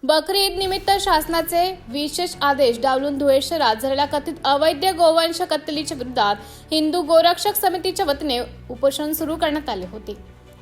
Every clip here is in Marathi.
बकरी ईद निमित्त शासनाचे विशेष आदेश डावलून धुळे शहरात झालेल्या कथित अवैध गोवंश कत्तलीच्या विरोधात हिंदू गोरक्षक समितीच्या वतीने उपोषण सुरू करण्यात आले होते।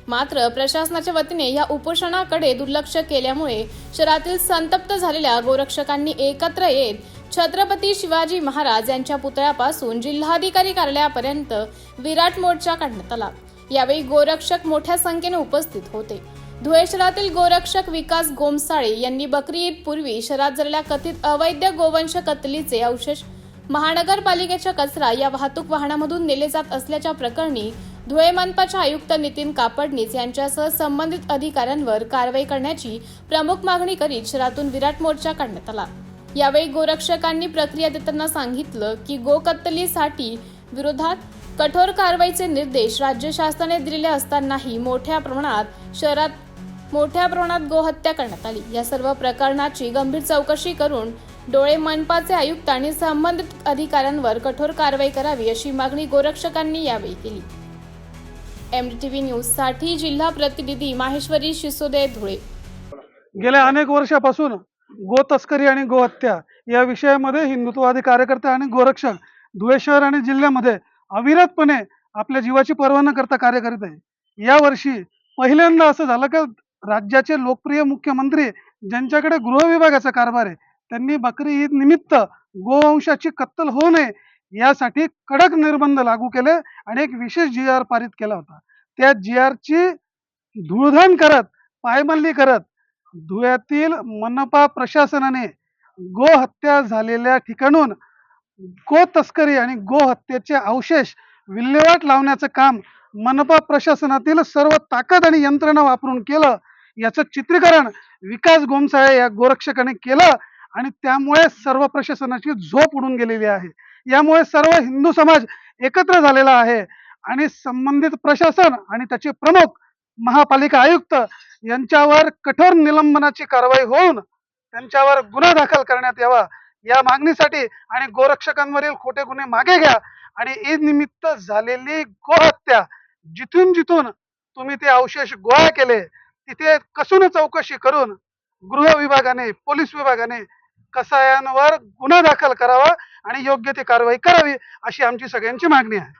मात्र प्रशासनाच्या वतीने या उपोषणाकडे दुर्लक्ष केल्यामुळे शहरातील संतप्त झालेल्या गोरक्षकांनी एकत्र येत छत्रपती शिवाजी महाराज यांच्या पुतळ्यापासून जिल्हाधिकारी कार्यालयापर्यंत विराट मोर्चा काढण्यात आला। यावेळी गोरक्षक मोठ्या संख्येने उपस्थित होते। धुळे शहरातील गोरक्षक विकास गोमसाळे यांनी बकरी ईद पूर्वी शहरात झालेल्या कथित अवैध गोवंश कत्तलीचे अवशेष महानगरपालिकेच्या कचरा या वाहतूक वाहनामधून नेले जात असल्याच्या प्रकरणी धुळे मनपाचे आयुक्त नितीन कापडणीस यांच्यासह संबंधित अधिकाऱ्यांवर कारवाई करण्याची प्रमुख मागणी करीत शहरातून विराट मोर्चा काढण्यात आला। यावेळी गोरक्षकांनी प्रक्रिया देताना सांगितलं की गोकत्तलीसाठी विरोधात कठोर कारवाईचे निर्देश राज्य शासनाने दिलेले असतानाही मोठ्या प्रमाणात गोहत्या करण्यात आली। या सर्व प्रकरणाची गंभीर चौकशी करून डोळे मनपाचे आयुक्त आणि संबंधित अधिकाऱ्यांवर कठोर कारवाई करावी अशी मागणी गोरक्षकांनी यावेळी केली। MDTV न्यूज साठी जिल्हा प्रतिनिधी माहेश्वरी शिसोदे, धुळे। गेल्या अनेक वर्षापासून गो तस्करी आणि गोहत्या या विषयामध्ये हिंदुत्ववादी कार्यकर्ते आणि गोरक्षक धुळे शहर आणि जिल्ह्यामध्ये अविरतपणे आपल्या जीवाची पर्वा न करता कार्य करीत आहे। या वर्षी पहिल्यांदा असं झालं की राज्याचे लोकप्रिय मुख्यमंत्री ज्यांच्याकडे गृह विभागाचा कारभार आहे त्यांनी बकरी ईद निमित्त गोवंशाची कत्तल होऊ नये यासाठी कडक निर्बंध लागू केले आणि एक विशेष GR पारित केला होता। त्या GR ची धूळधाण करत पायमल्ली करत धुळ्यातील मनपा प्रशासनाने गोहत्या झालेल्या ठिकाणून गो तस्करी आणि गोहत्येचे अवशेष विल्हेवाट लावण्याचं काम मनपा प्रशासनातील सर्व ताकद आणि यंत्रणा वापरून केलं। याचं चित्रीकरण विकास गोमसाळे या गोरक्षकाने केलं आणि त्यामुळे सर्व प्रशासनाची झोप उडून गेलेली आहे। यामुळे सर्व हिंदू समाज एकत्र झालेला आहे आणि संबंधित प्रशासन आणि त्याचे प्रमुख महापालिका आयुक्त यांच्यावर कठोर निलंबनाची कारवाई होऊन त्यांच्यावर गुन्हा दाखल करण्यात यावा या मागणीसाठी आणि गोरक्षकांवरील खोटे गुन्हे मागे घ्या आणि ईद निमित्त झालेली गोहत्या जिथून जिथून तुम्ही ते अवशेष गोळा केले तिथे कसून चौकशी करून गृह विभागाने पोलीस विभागाने कसायांवर गुन्हा दाखल करावा आणि योग्य ती कारवाई करावी अशी आमची सगळ्यांची मागणी आहे।